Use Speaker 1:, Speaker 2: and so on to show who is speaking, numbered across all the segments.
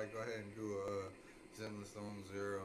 Speaker 1: like go ahead and do a Zenless on 0.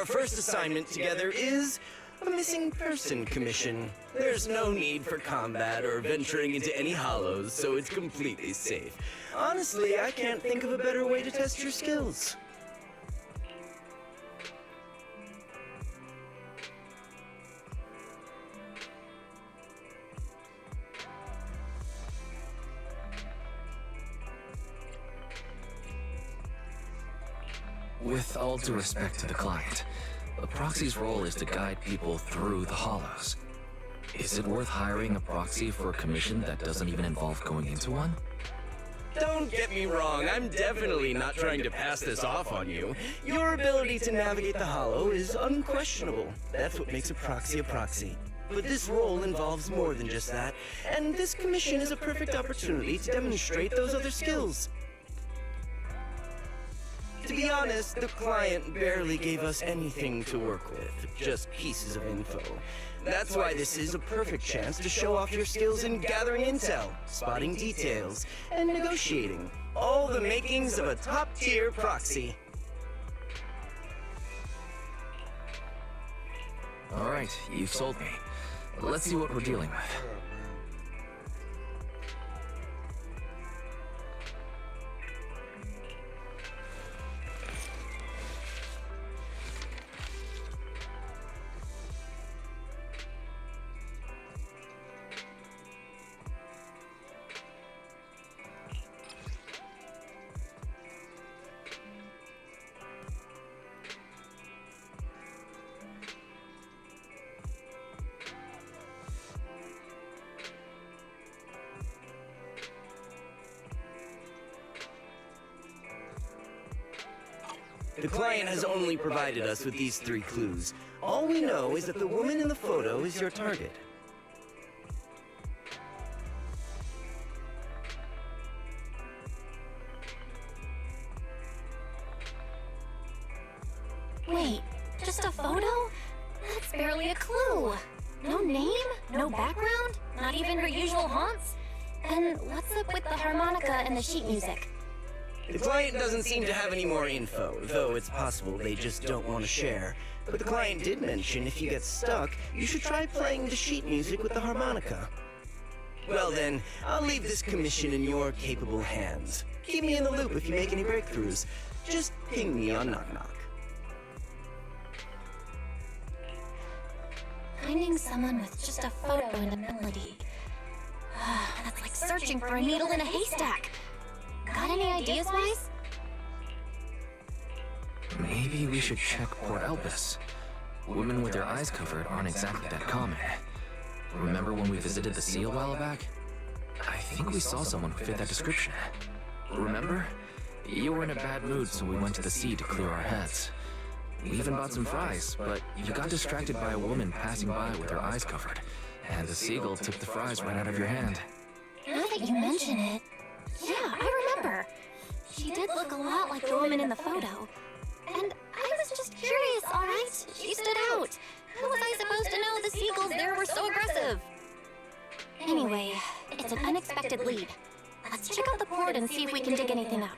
Speaker 2: Our first assignment together is a missing person commission. There's no need for combat or venturing into any hollows, so it's completely safe. Honestly, I can't think of a better way to test your skills.
Speaker 3: With all due respect to the client, a proxy's role is to guide people through the hollows. Is it worth hiring a proxy for a commission that doesn't even involve going into one?
Speaker 2: Don't get me wrong, I'm definitely not trying to pass this off on you. Your ability to navigate the hollow is unquestionable. That's what makes a proxy a proxy. But this role involves more than just that, and this commission is a perfect opportunity to demonstrate those other skills. To be honest, the client barely gave us anything to work with, just pieces of info. That's why this is a perfect chance to show off your skills in gathering intel, spotting details, and negotiating. All the makings of a top-tier proxy.
Speaker 3: Alright, you've sold me. Let's see what we're dealing with.
Speaker 2: The client has only provided us with these 3 clues. All we know is that the woman in the photo is your target.
Speaker 4: Wait, just a photo? That's barely a clue. No name? No background? Not even her usual haunts? And what's up with the harmonica and the sheet music?
Speaker 2: The client doesn't seem to have any more info, though it's possible they just don't want to share. But the client did mention if you get stuck, you should try playing the sheet music with the harmonica. Well then, I'll leave this commission in your capable hands. Keep me in the loop if you make any breakthroughs. Just ping me on Knock Knock.
Speaker 4: Finding someone with just a photo and a melody. That's like searching for a needle in a haystack. Got any ideas, Wise?
Speaker 3: Maybe we should check Port Elpis. Women with their eyes covered aren't exactly that common. Remember when we visited the sea a while back? I think we saw someone who fit that description. Remember? You were in a bad mood, so we went to the sea to clear our heads. We even bought some fries, but you got distracted by a woman passing by with her eyes covered, and the seagull took the fries right out of your hand.
Speaker 4: Now that you mention it, yeah, I remember. She did look a lot like the woman in the photo. And I was just curious, alright? She stood out. How was I supposed to know the seagulls there were so aggressive? Anyway, it's an unexpected lead. Let's check out the port and see if we can dig anything up.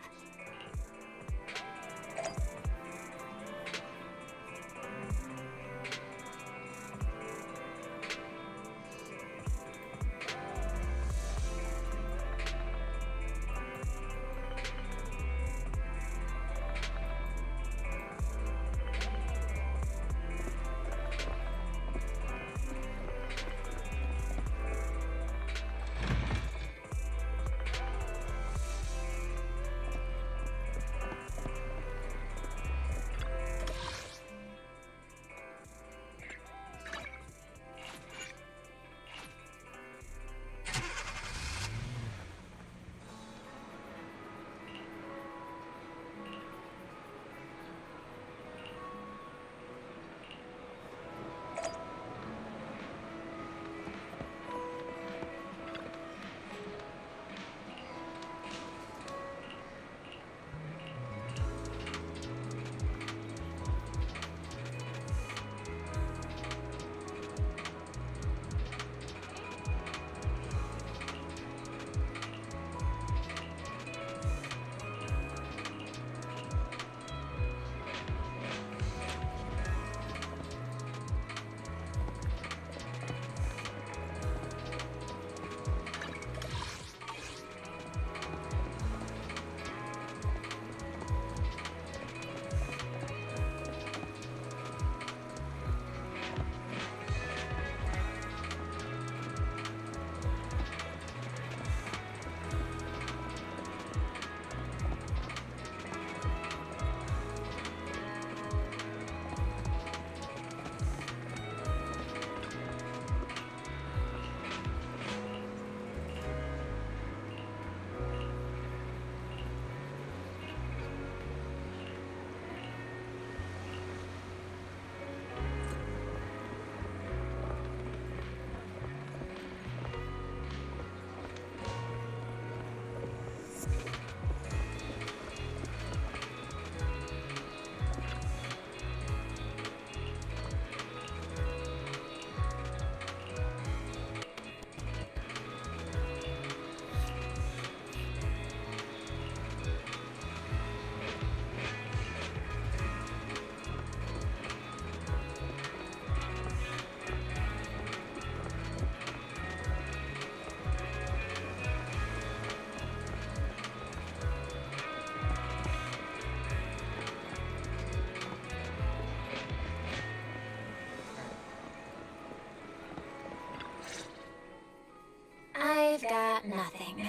Speaker 4: got nothing.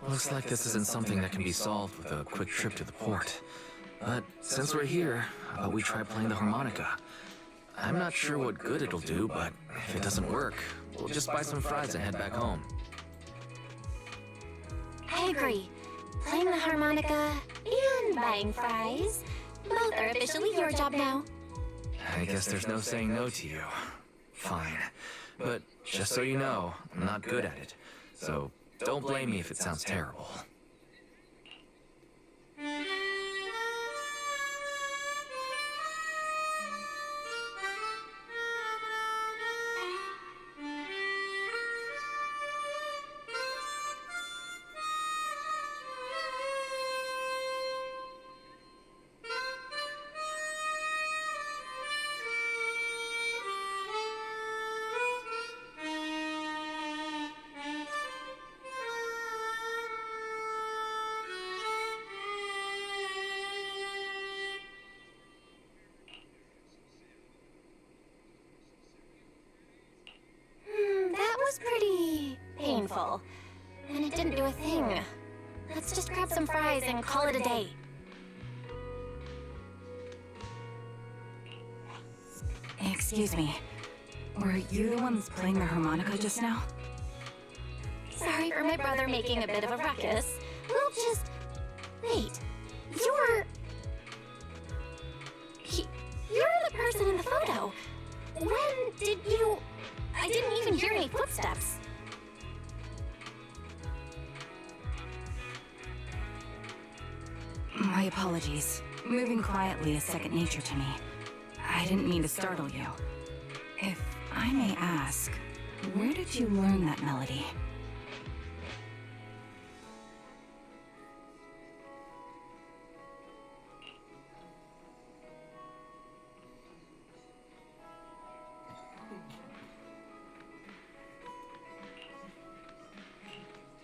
Speaker 3: Looks like this isn't something that can be solved with a quick trip to the port. But since we're here, how about we try playing the harmonica? I'm not sure what good it'll do, but if it doesn't work, we'll just buy some fries and head back home.
Speaker 4: I agree. Playing the harmonica and buying fries, both are officially your job now.
Speaker 3: I guess there's no saying no to you. Fine. But just so you know, I'm not good at it. So don't blame me if it sounds terrible.
Speaker 4: That was pretty painful. And it didn't do a thing. Let's just grab some fries and call it a day.
Speaker 5: Excuse me. Were you the ones playing the harmonica just now?
Speaker 4: Sorry for my brother making a bit of a ruckus. We'll just... Wait. You're the person in the photo. When did you... I didn't even hear any footsteps.
Speaker 5: My apologies. Moving quietly is second nature to me. I didn't mean to startle you. If I may ask, where did you learn that melody?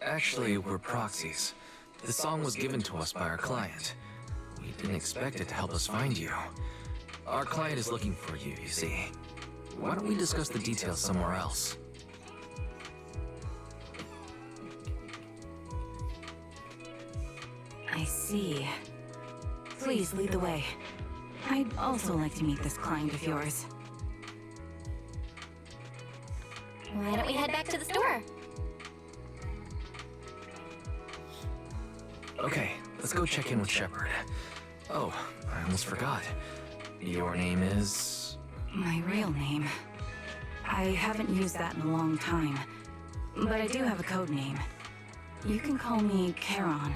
Speaker 3: Actually, we're proxies. The song was given to us by our client. We didn't expect it to help us find you. Our client is looking for you, you see. Why don't we discuss the details somewhere else?
Speaker 5: I see. Please lead the way. I'd also like to meet this client of yours.
Speaker 4: Why don't we head back to the store?
Speaker 3: Okay, let's go check in with Shepard. Oh, I almost forgot. Your name is...
Speaker 5: My real name. I haven't used that in a long time. But I do have a code name. You can call me Charon.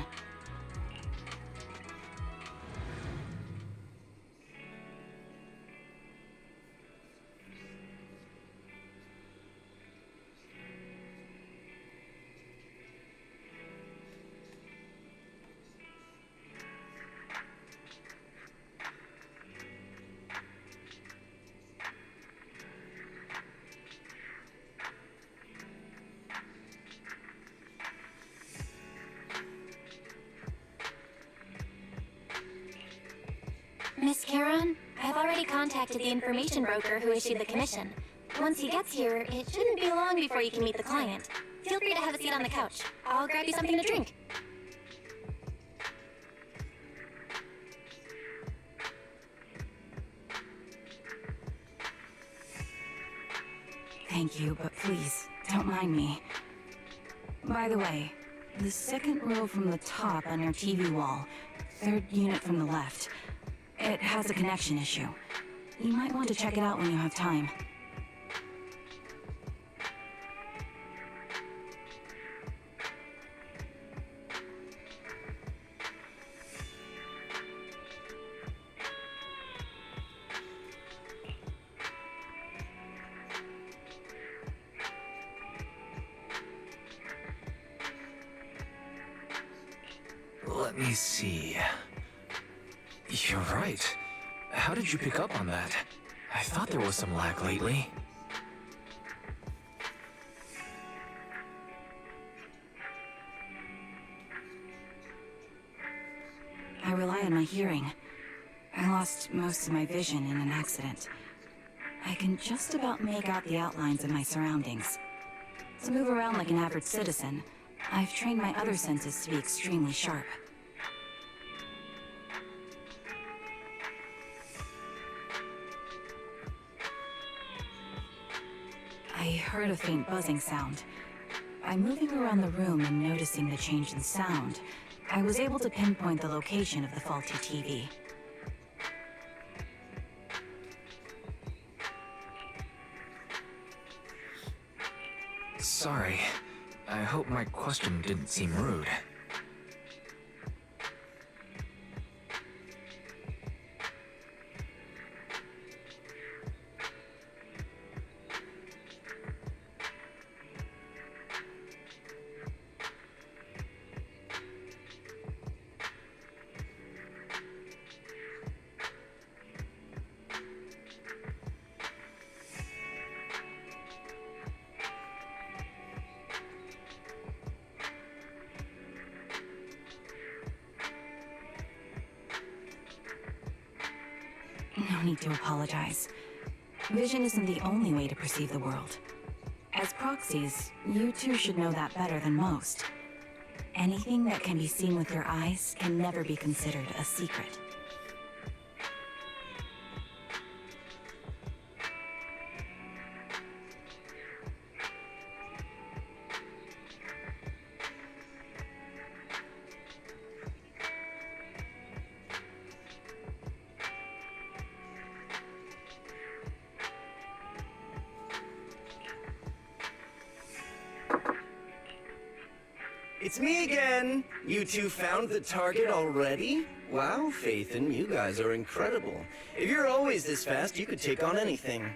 Speaker 4: Miss Charon, I've already contacted the information broker who issued the commission. Once he gets here, it shouldn't be long before you can meet the client. Feel free to have a seat on the couch. I'll grab you something to drink.
Speaker 5: Thank you, but please, don't mind me. By the way, the second row from the top on your TV wall, third unit from the left, it has a connection issue. You might want to check it out when you have time.
Speaker 3: Let me see... You're right. How did you pick up on that? I thought there was some lag lately.
Speaker 5: I rely on my hearing. I lost most of my vision in an accident. I can just about make out the outlines of my surroundings. To move around like an average citizen, I've trained my other senses to be extremely sharp. I heard a faint buzzing sound. By moving around the room and noticing the change in sound, I was able to pinpoint the location of the faulty TV.
Speaker 3: Sorry. I hope my question didn't seem rude.
Speaker 5: No need to apologize. Vision isn't the only way to perceive the world. As proxies, you two should know that better than most. Anything that can be seen with your eyes can never be considered a secret.
Speaker 2: It's me again! You two found the target already? Wow, Faithin, you guys are incredible. If you're always this fast, you could take on anything.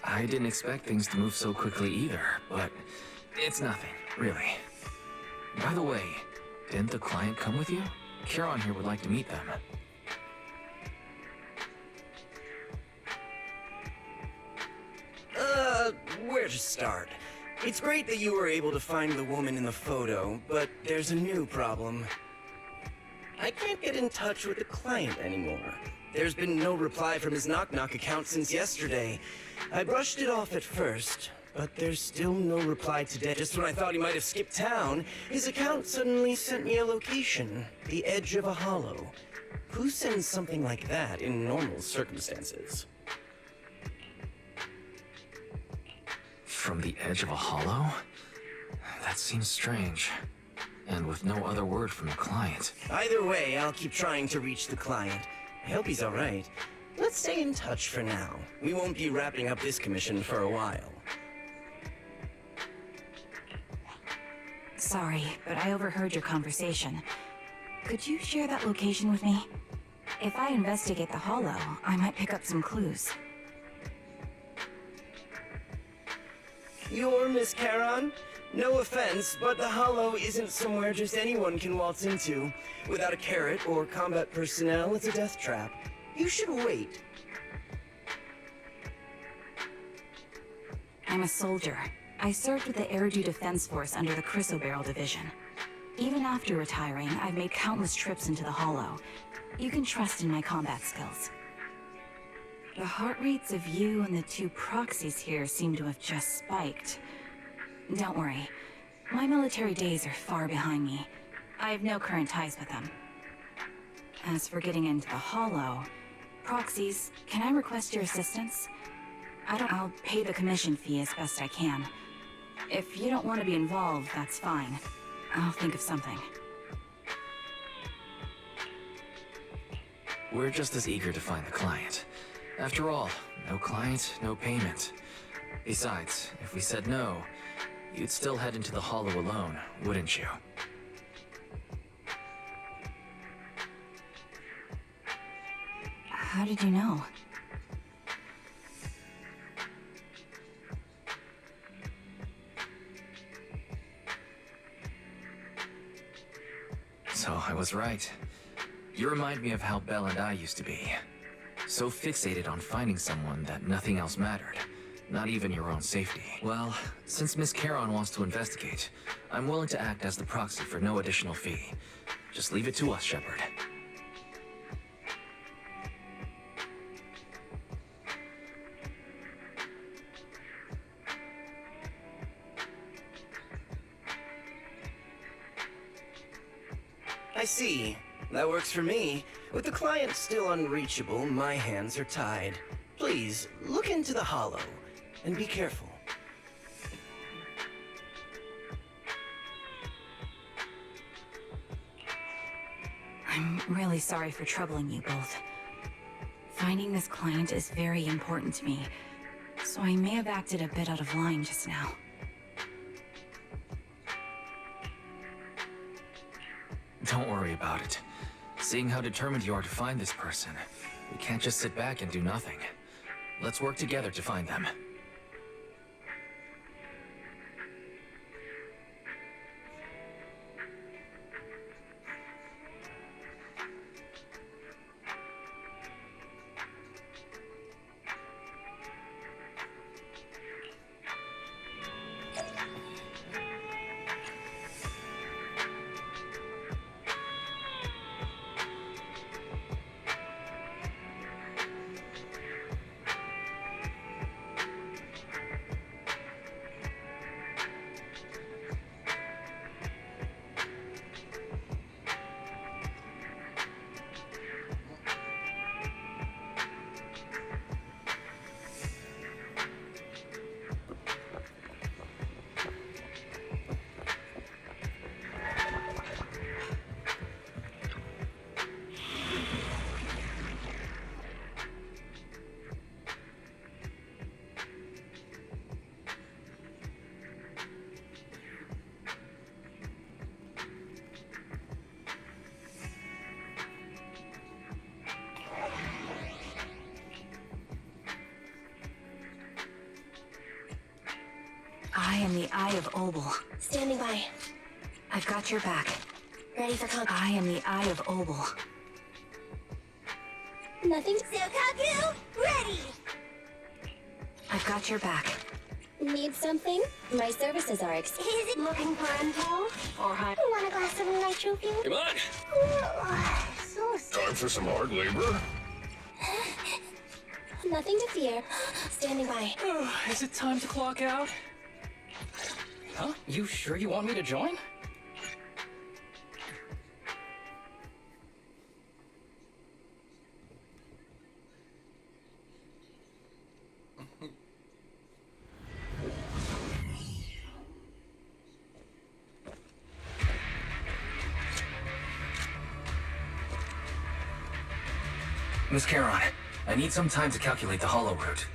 Speaker 3: I didn't expect things to move so quickly either, but it's nothing, really. By the way, didn't the client come with you? Kieran here would like to meet them.
Speaker 2: Where to start? It's great that you were able to find the woman in the photo, but there's a new problem. I can't get in touch with the client anymore. There's been no reply from his Knock Knock account since yesterday. I brushed it off at first, but there's still no reply today. Just when I thought he might have skipped town, his account suddenly sent me a location, the edge of a hollow. Who sends something like that in normal circumstances?
Speaker 3: From the edge of a hollow? That seems strange. And with no other word from the client.
Speaker 2: Either way, I'll keep trying to reach the client. I hope he's alright. Let's stay in touch for now. We won't be wrapping up this commission for a while.
Speaker 5: Sorry, but I overheard your conversation. Could you share that location with me? If I investigate the hollow, I might pick up some clues.
Speaker 2: You're Miss Charon? No offense, but the hollow isn't somewhere just anyone can waltz into. Without a carrot or combat personnel, it's a death trap. You should wait.
Speaker 5: I'm a soldier. I served with the Air Due Defense Force under the Chrysoberyl Division. Even after retiring, I've made countless trips into the hollow. You can trust in my combat skills. The heart rates of you and the two proxies here seem to have just spiked. Don't worry. My military days are far behind me. I have no current ties with them. As for getting into the hollow, proxies, can I request your assistance? I'll pay the commission fee as best I can. If you don't want to be involved, that's fine. I'll think of something.
Speaker 3: We're just as eager to find the client. After all, no client, no payment. Besides, if we said no, you'd still head into the hollow alone, wouldn't you?
Speaker 5: How did you know?
Speaker 3: So I was right. You remind me of how Belle and I used to be. So fixated on finding someone that nothing else mattered. Not even your own safety. Well, since Miss Charon wants to investigate, I'm willing to act as the proxy for no additional fee. Just leave it to us, Shepard.
Speaker 2: see. That works for me. With the client still unreachable, my hands are tied. Please, look into the hollow, and be careful.
Speaker 5: I'm really sorry for troubling you both. Finding this client is very important to me, so I may have acted a bit out of line just now.
Speaker 3: Don't worry about it. Seeing how determined you are to find this person, we can't just sit back and do nothing. Let's work together to find them.
Speaker 5: I am the Eye of Obel.
Speaker 4: Standing by.
Speaker 5: I've got your back.
Speaker 4: Ready for contact.
Speaker 5: I am the Eye of Obel.
Speaker 4: Nothing. Sukaku, ready!
Speaker 5: I've got your back.
Speaker 4: Need something? My services are Is it looking for info? Or high? Want a glass of nitro fuel?
Speaker 6: Come on! Time for some hard labor?
Speaker 4: Nothing to fear. Standing by.
Speaker 7: Is it time to clock out? Huh? You sure you want me to join?
Speaker 3: Miss Charon, I need some time to calculate the hollow route.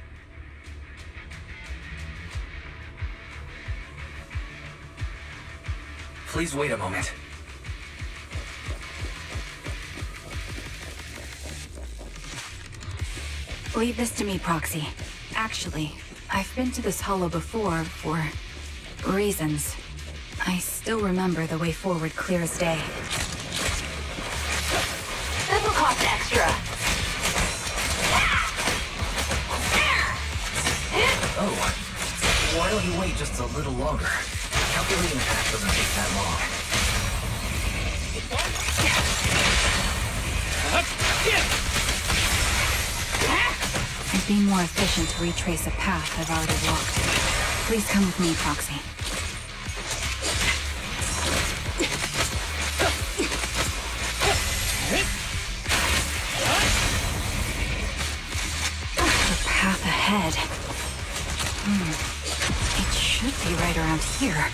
Speaker 3: Please wait a moment.
Speaker 5: Leave this to me, Proxy. Actually, I've been to this hollow before for reasons. I still remember the way forward clear as day.
Speaker 4: This will cost extra.
Speaker 3: Oh, why don't you wait just a little longer? Calculating the path doesn't take that long.
Speaker 5: It'd be more efficient to retrace a path I've already walked. Please come with me, Proxy. The path ahead. It should be right around here.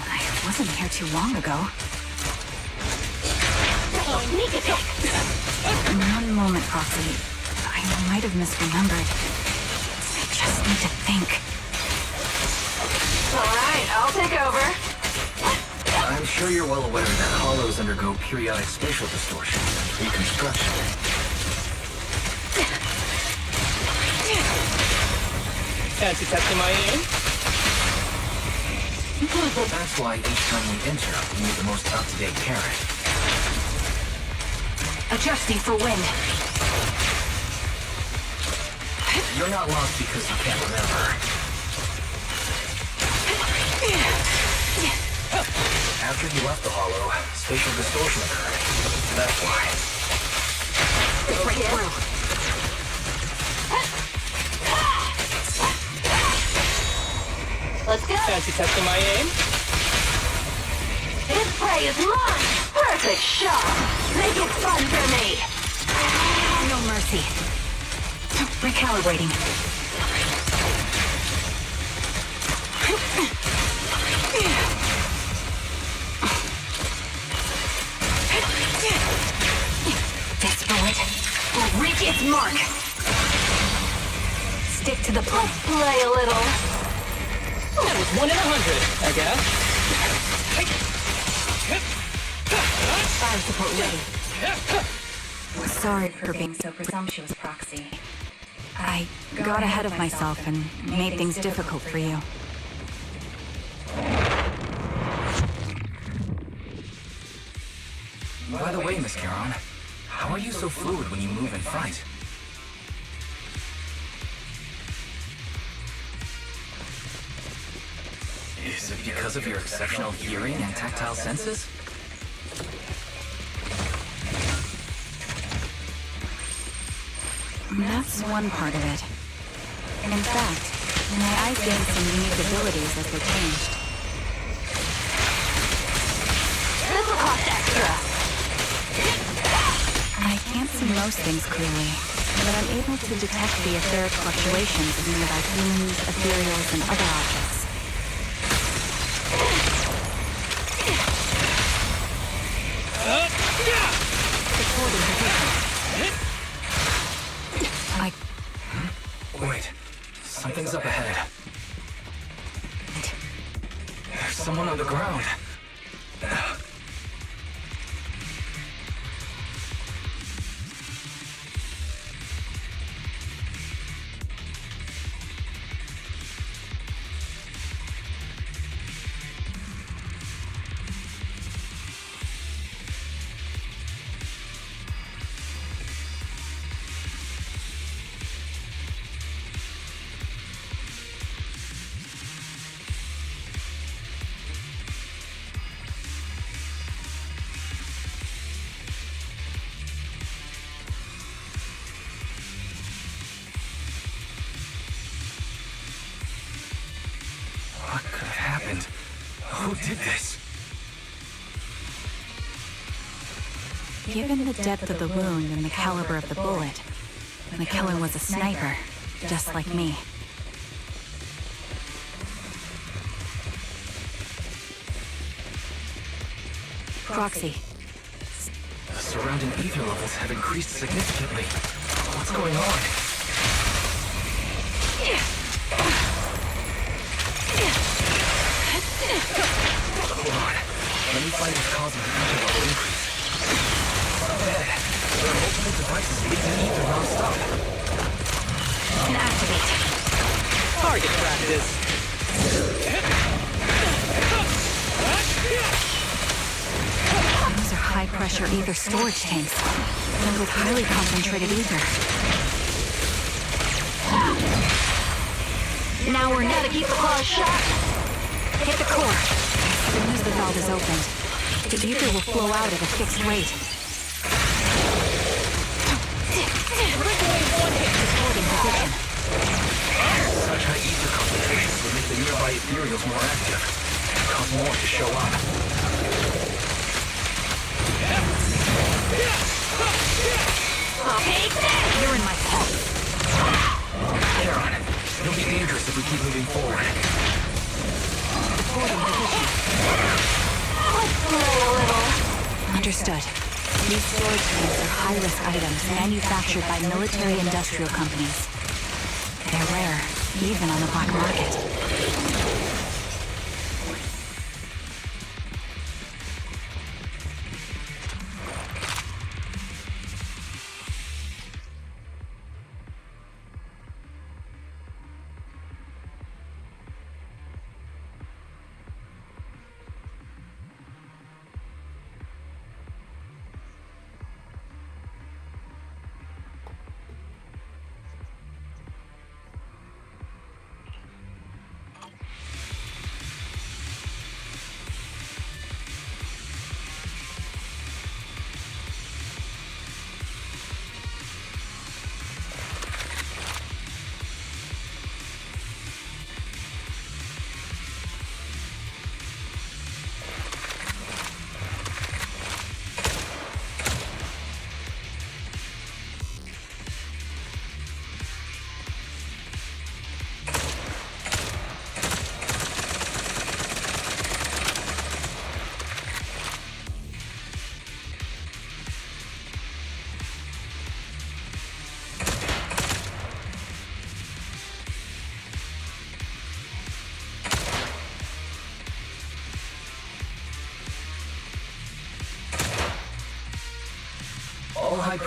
Speaker 5: I wasn't here too long ago. One moment, Proxy. I might have misremembered. I just need to think.
Speaker 4: Alright, I'll take over.
Speaker 3: I'm sure you're well aware that hollows undergo periodic spatial distortion and reconstruction.
Speaker 7: Fancy testing my aim?
Speaker 3: That's why each time we enter, we need the most up-to-date carrot.
Speaker 5: Adjusting for wind.
Speaker 3: You're not lost because you can't remember. After you left the hollow, spatial distortion occurred. That's why.
Speaker 5: Right through.
Speaker 4: Let's go.
Speaker 7: Fancy testing my aim?
Speaker 4: This prey is mine.
Speaker 5: Perfect shot! Make it fun for me! No mercy. Recalibrating. This bullet will reach its mark. Stick to the plan. Play a little.
Speaker 7: That was 1 in 100, I guess.
Speaker 5: Fire support ready. Sorry for being so presumptuous, Proxy. I got ahead of myself and made things difficult for you.
Speaker 3: By the way, Miss Charon, how are you so fluid when you move in front? Is it because of your exceptional hearing and tactile senses?
Speaker 5: That's one part of it. In fact, my eyes gained some unique abilities as they changed. This will cost extra! I can't see most things clearly, but I'm able to detect the etheric fluctuations of nearby humans, ethereals, and other objects. Supporting position.
Speaker 3: Wait, something's up ahead. There's someone on the ground. What could have happened? Who did this?
Speaker 5: Given the depth of the wound and the caliber of the bullet, the killer was a sniper, just like me. Proxy.
Speaker 3: The surrounding ether levels have increased significantly. What's going on? Hold on. Let me find what's causing the ether level increase. There are multiple devices leaking ether non-stop.
Speaker 5: And activate.
Speaker 2: Target practice.
Speaker 5: Those are high-pressure ether storage tanks, filled with highly concentrated ether. Now we're never keep the claws shut. Hit the core. As soon as the valve is opened, the ether will flow out at a fixed rate. Supporting position.
Speaker 3: Such high ether concentrations would make the nearby ethereals more active, and cause more to show up.
Speaker 5: You're in my sight.
Speaker 3: Charon, it'll be dangerous if we keep moving forward.
Speaker 5: Supporting position. Play a little. Understood. These storage tanks are high-risk items manufactured by military-industrial companies. They're rare, even on the black market.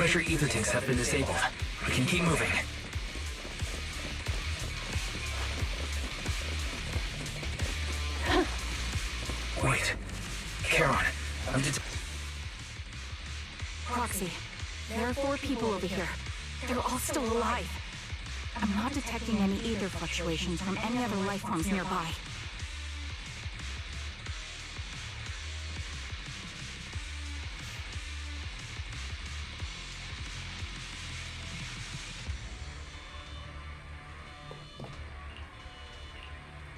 Speaker 3: high-pressure ether tanks have been disabled. We can keep moving. Wait. Charon,
Speaker 5: Proxy, there are 4 people over here. They're all still alive. I'm not detecting any ether fluctuations from any other life forms nearby.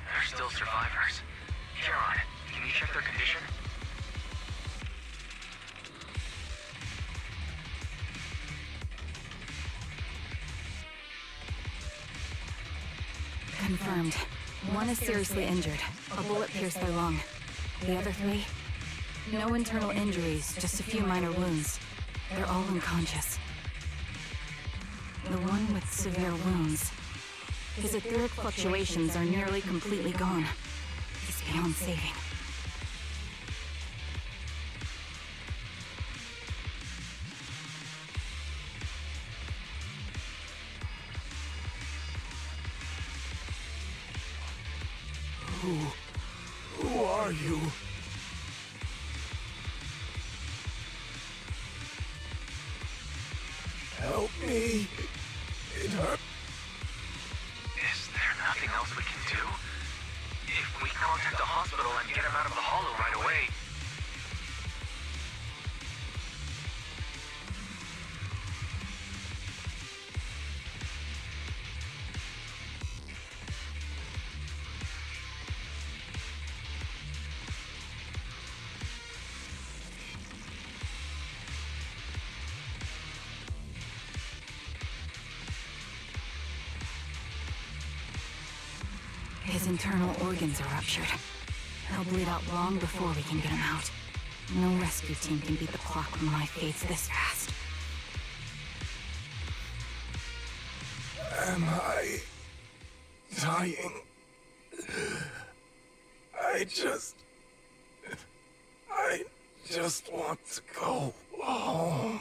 Speaker 3: They're still survivors. Charon, can you check their condition?
Speaker 5: Confirmed. 1 is seriously injured. A bullet pierced their lung. The other 3? No internal injuries, just a few minor wounds. They're all unconscious. The one with severe wounds. His etheric fluctuations are nearly completely gone. He's beyond saving.
Speaker 1: Who are you? Help me. It hurts.
Speaker 3: Is there nothing else we can do? If we contact the hospital and get him out of the hollow right away...
Speaker 5: His internal organs are ruptured. He'll bleed out long before we can get him out. No rescue team can beat the clock when life fades this fast.
Speaker 1: Am I dying? I just want to go home.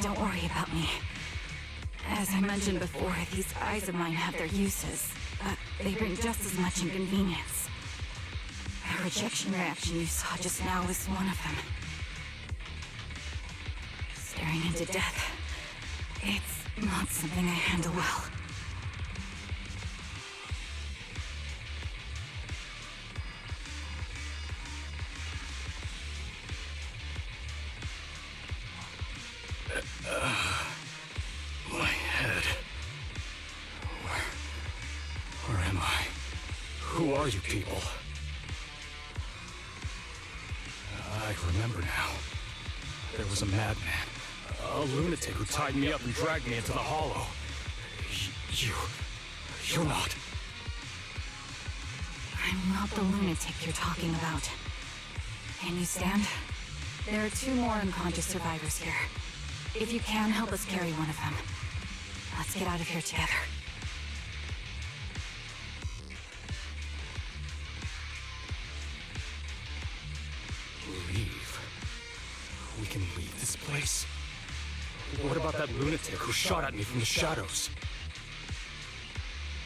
Speaker 5: Don't worry about me. As I mentioned before, these eyes of mine have their uses, but they bring just as much inconvenience. The rejection reaction you saw just now was one of them. Staring into death, it's not something I handle well.
Speaker 7: My head. Where am I? Who are you people? I remember now. There was a madman, a lunatic who tied me up and dragged me into the hollow. You're not.
Speaker 5: I'm not the lunatic you're talking about. Can you stand? There are 2 more unconscious survivors here. If you can, help us carry one of them. Let's get out of here together.
Speaker 7: Leave? We can leave this place? What about that lunatic who shot at me from the shadows?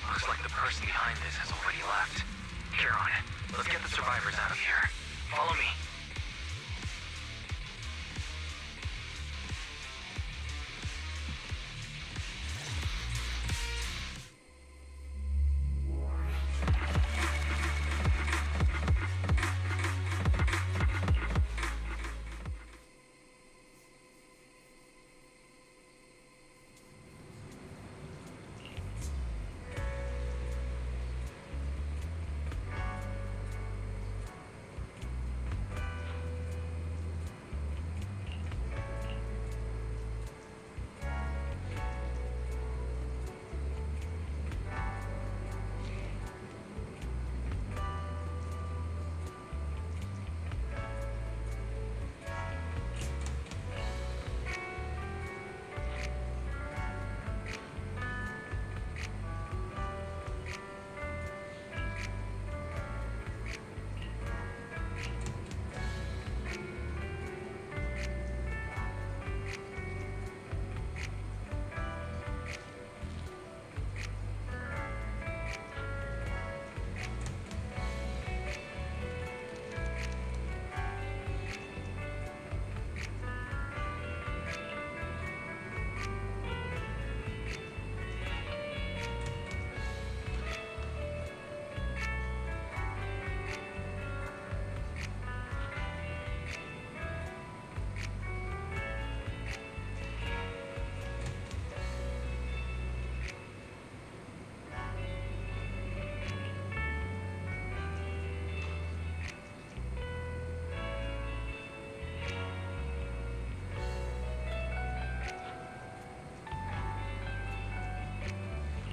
Speaker 3: Looks like the person behind this has already left. Charon, let's get the survivors out of here. Follow me.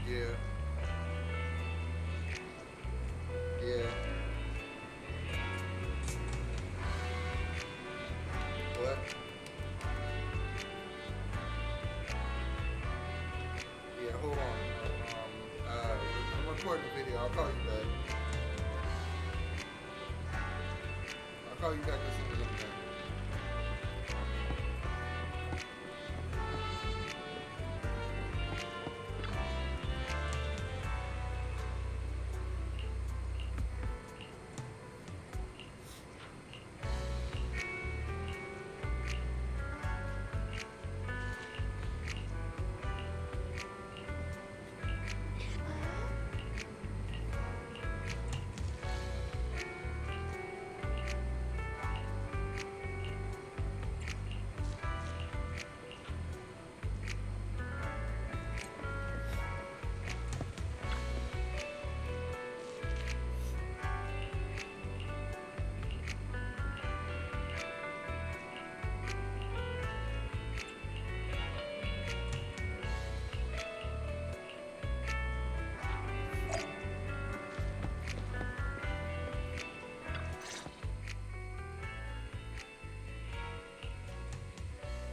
Speaker 6: Yeah. Yeah. What? Yeah, hold on. I'm recording the video. I'll call you back. I'll call you back as soon as I'm done.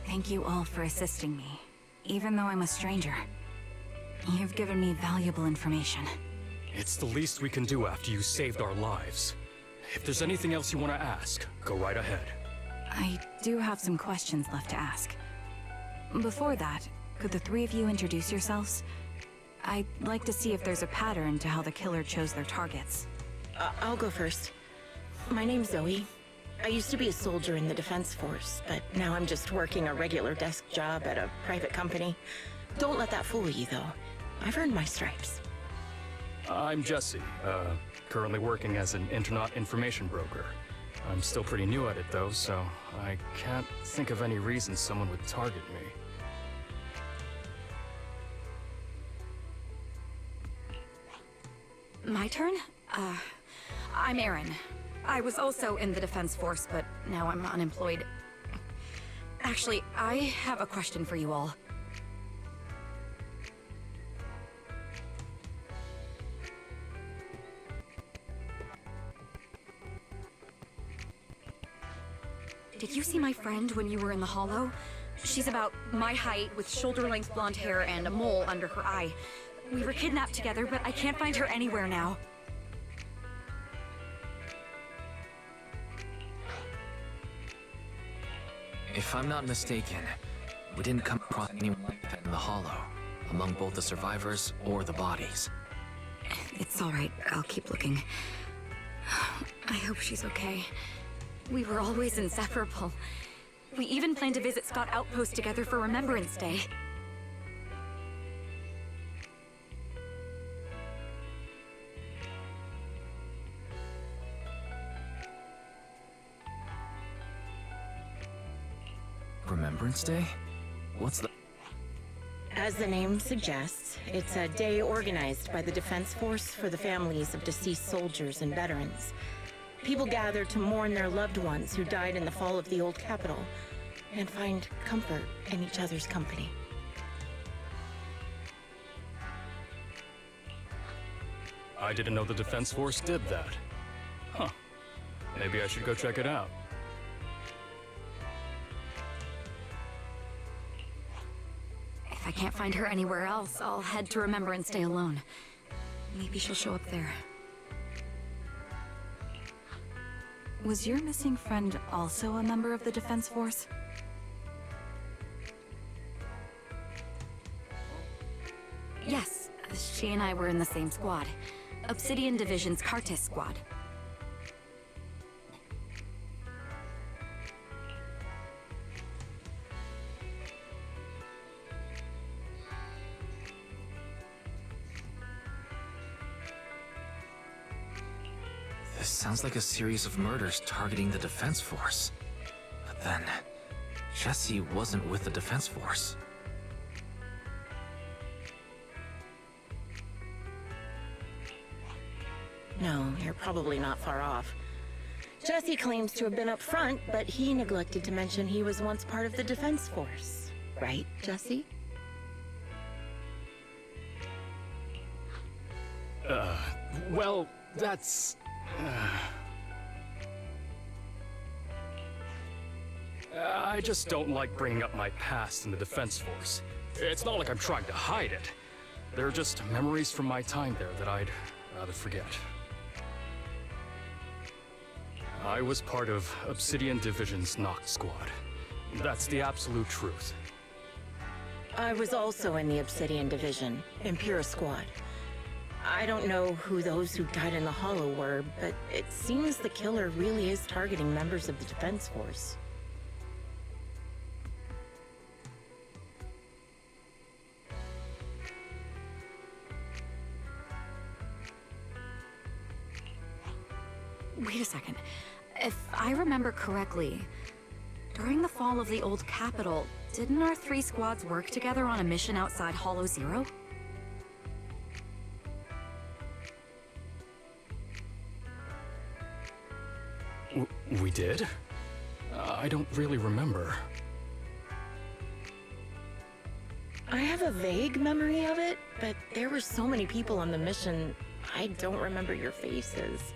Speaker 5: Thank you all for assisting me, even though I'm a stranger. You've given me valuable information.
Speaker 7: It's the least we can do after you saved our lives. If there's anything else you want to ask, go right ahead.
Speaker 5: I do have some questions left to ask. Before that, could the three of you introduce yourselves? I'd like to see if there's a pattern to how the killer chose their targets.
Speaker 8: I'll go first. My name's Zoe. I used to be a soldier in the Defense Force, but now I'm just working a regular desk job at a private company. Don't let that fool you, though. I've earned my stripes.
Speaker 7: I'm Jesse, currently working as an internet information broker. I'm still pretty new at it, though, so I can't think of any reason someone would target me.
Speaker 5: My turn? I'm Erin. I was also in the Defense Force, but now I'm unemployed. Actually, I have a question for you all. Did you see my friend when you were in the Hollow? She's about my height, with shoulder-length blonde hair and a mole under her eye. We were kidnapped together, but I can't find her anywhere now.
Speaker 3: If I'm not mistaken, we didn't come across anyone like that in the Hollow, among both the survivors or the bodies.
Speaker 5: It's all right. I'll keep looking. I hope she's okay. We were always inseparable. We even planned to visit Scott Outpost together for Remembrance Day.
Speaker 3: Remembrance Day? What's the...
Speaker 8: As the name suggests, it's a day organized by the Defense Force for the families of deceased soldiers and veterans. People gather to mourn their loved ones who died in the fall of the old capital, and find comfort in each other's company.
Speaker 7: I didn't know the Defense Force did that. Huh. Maybe I should go check it out.
Speaker 5: If I can't find her anywhere else, I'll head to Remembrance Day alone. Maybe she'll show up there. Was your missing friend also a member of the Defense Force? Yes, she and I were in the same squad. Obsidian Division's Cartis squad.
Speaker 3: This sounds like a series of murders targeting the Defense Force. But then, Jesse wasn't with the Defense Force.
Speaker 8: No, you're probably not far off. Jesse claims to have been up front, but he neglected to mention he was once part of the Defense Force. Right, Jesse?
Speaker 7: Well, that's... I just don't like bringing up my past in the Defense Force. It's not like I'm trying to hide it. They're just memories from my time there that I'd rather forget. I was part of Obsidian Division's Noct Squad. That's the absolute truth.
Speaker 8: I was also in the Obsidian Division, Impera Squad. I don't know who those who died in the Hollow were, but it seems the killer really is targeting members of the Defense Force.
Speaker 9: Wait a second. If I remember correctly, during the fall of the old capital, didn't our 3 squads work together on a mission outside Hollow Zero?
Speaker 7: We did? I don't really remember.
Speaker 8: I have a vague memory of it, but there were so many people on the mission, I don't remember your faces.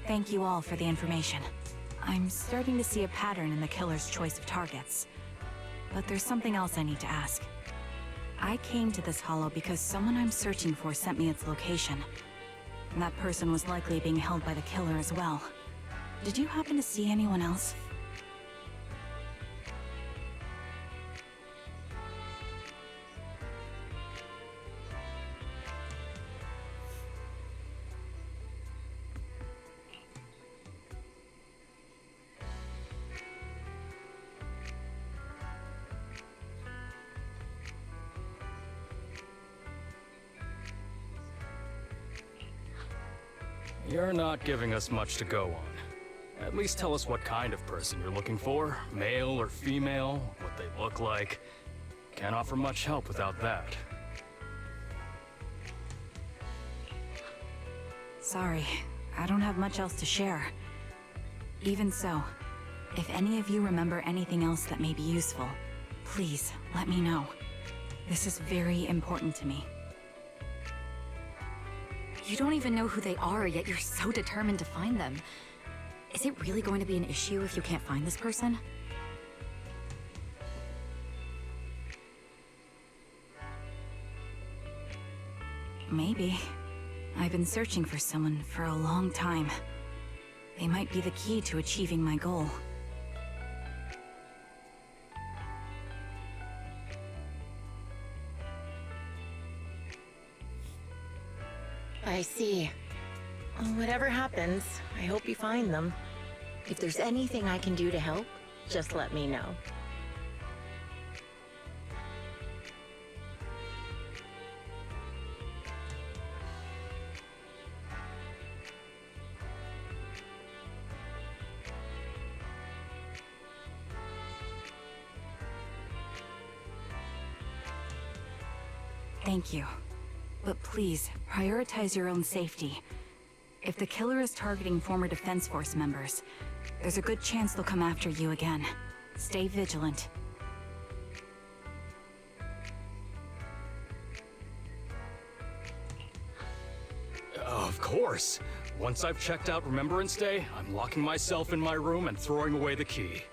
Speaker 5: Thank you all for the information. I'm starting to see a pattern in the killer's choice of targets. But there's something else I need to ask. I came to this hollow because someone I'm searching for sent me its location. And that person was likely being held by the killer as well. Did you happen to see anyone else?
Speaker 7: You're not giving us much to go on. At least tell us what kind of person you're looking for, male or female, what they look like. Can't offer much help without that.
Speaker 5: Sorry, I don't have much else to share. Even so, if any of you remember anything else that may be useful, please let me know. This is very important to me.
Speaker 9: You don't even know who they are, yet you're so determined to find them. Is it really going to be an issue if you can't find this person?
Speaker 5: Maybe. I've been searching for someone for a long time. They might be the key to achieving my goal.
Speaker 8: I see. Whatever happens, I hope you find them. If there's anything I can do to help, just let me know.
Speaker 5: Thank you. But please, prioritize your own safety. If the killer is targeting former Defense Force members, there's a good chance they'll come after you again. Stay vigilant.
Speaker 7: Of course. Once I've checked out Remembrance Day, I'm locking myself in my room and throwing away the key.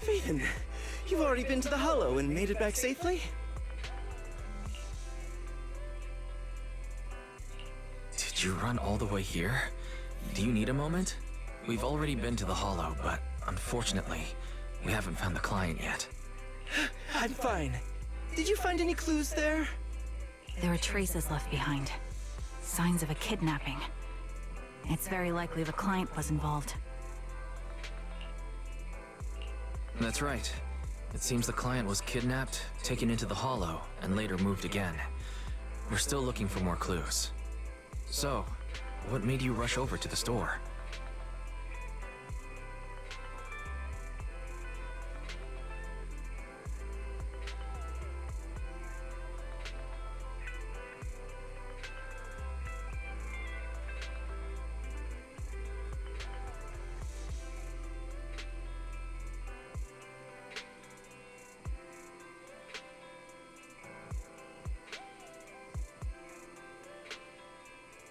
Speaker 2: Phaeton, you've already been to the Hollow and made it back safely?
Speaker 3: Did you run all the way here? Do you need a moment? We've already been to the Hollow, but unfortunately, we haven't found the client yet.
Speaker 2: I'm fine. Did you find any clues there?
Speaker 5: There are traces left behind. Signs of a kidnapping. It's very likely the client was involved.
Speaker 3: That's right. It seems the client was kidnapped, taken into the Hollow, and later moved again. We're still looking for more clues. So, what made you rush over to the store?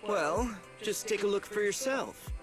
Speaker 2: Well, just take a look for yourself.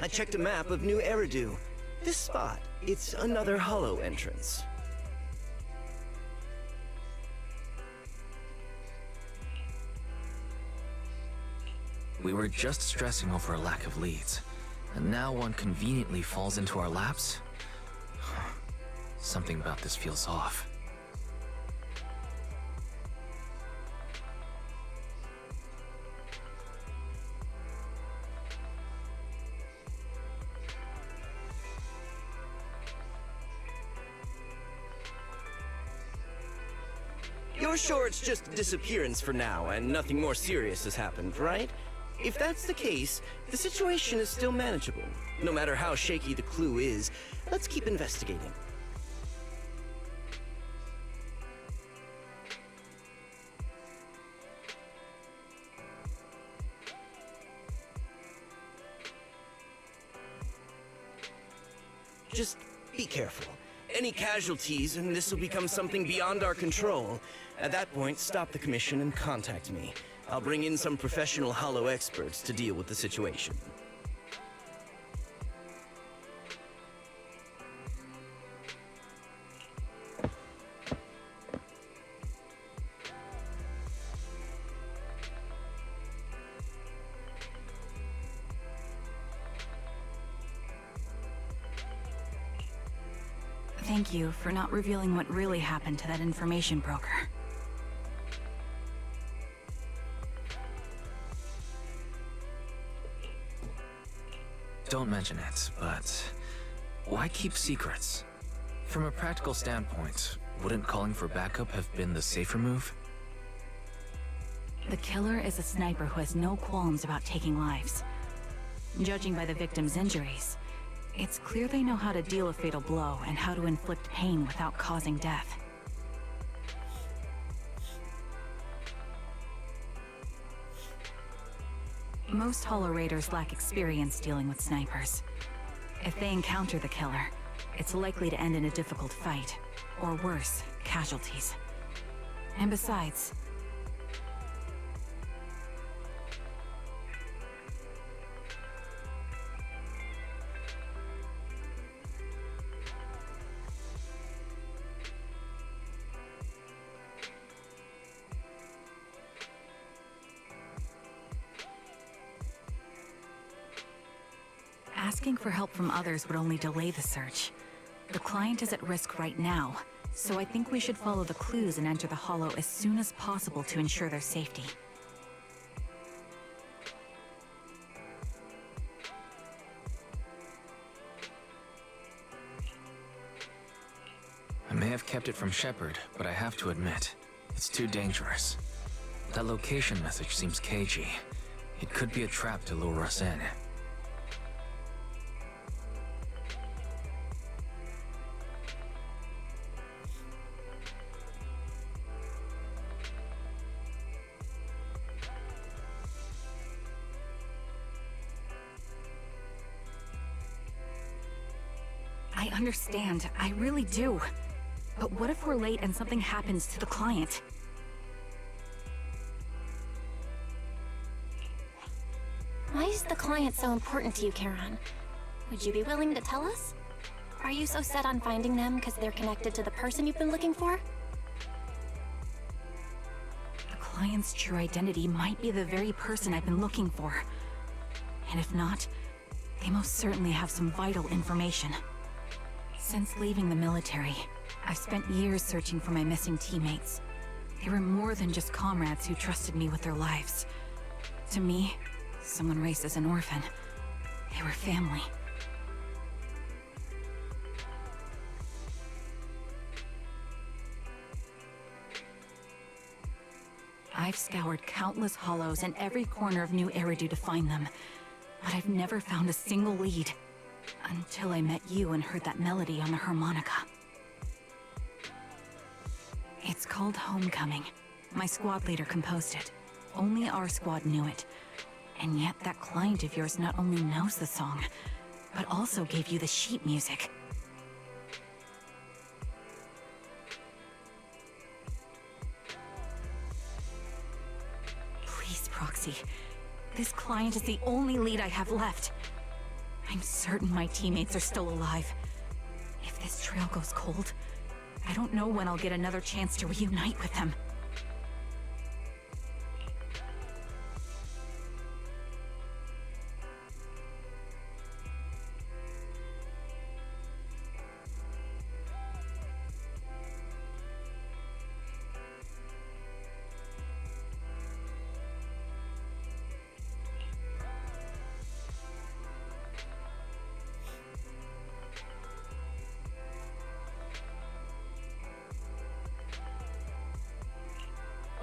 Speaker 2: I checked a map of New Eridu. This spot, it's another Hollow entrance.
Speaker 3: We were just stressing over a lack of leads, and now one conveniently falls into our laps? Something about this feels off.
Speaker 2: You're sure it's just a disappearance for now and nothing more serious has happened, right? If that's the case, the situation is still manageable. No matter how shaky the clue is, let's keep investigating. Just be careful. Any casualties, and this will become something beyond our control. At that point, stop the commission and contact me. I'll bring in some professional Hollow experts to deal with the situation.
Speaker 5: Thank you for not revealing what really happened to that information broker.
Speaker 3: Don't mention it, but why keep secrets? From a practical standpoint, wouldn't calling for backup have been the safer move?
Speaker 5: The killer is a sniper who has no qualms about taking lives. Judging by the victim's injuries, it's clear they know how to deal a fatal blow and how to inflict pain without causing death. Most Hollow Raiders lack experience dealing with snipers. If they encounter the killer, it's likely to end in a difficult fight, or worse, casualties. And besides, asking for help from others would only delay the search. The client is at risk right now, so I think we should follow the clues and enter the Hollow as soon as possible to ensure their safety.
Speaker 3: may have kept it from Shepard, but I have to admit, it's too dangerous. That location message seems cagey. It could be a trap to lure us in.
Speaker 9: I understand, I really do. But what if we're late and something happens to the client?
Speaker 4: Why is the client so important to you, Charon? Would you be willing to tell us? Are you so set on finding them because they're connected to the person you've been looking for?
Speaker 9: The client's true identity might be the very person I've been looking for. And if not, they most certainly have some vital information. Since leaving the military, I've spent years searching for my missing teammates. They were more than just comrades who trusted me with their lives. To me, someone raised as an orphan, they were family. I've scoured countless hollows and every corner of New Eridu to find them, but I've never found a single lead. Until I met you and heard that melody on the harmonica. It's called Homecoming. My squad leader composed it. Only our squad knew it. And yet that client of yours not only knows the song, but also gave you the sheet music. Please, Proxy. This client is the only lead I have left. I'm certain my teammates are still alive. If this trail goes cold, I don't know when I'll get another chance to reunite with them.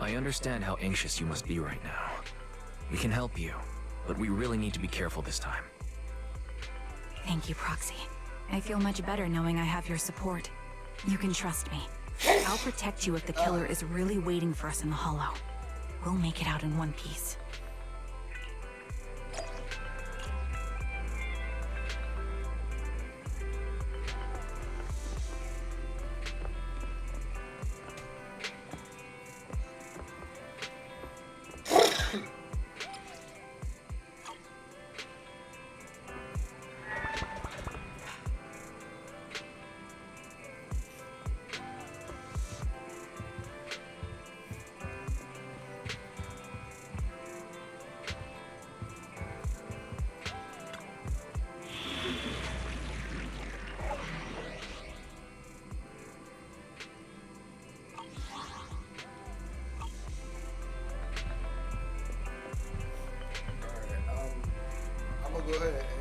Speaker 3: I understand how anxious you must be right now. We can help you, but we really need to be careful this time.
Speaker 9: Thank you, Proxy. I feel much better knowing I have your support. You can trust me. I'll protect you if the killer is really waiting for us in the hollow. We'll make it out in one piece.
Speaker 6: I'm gonna go ahead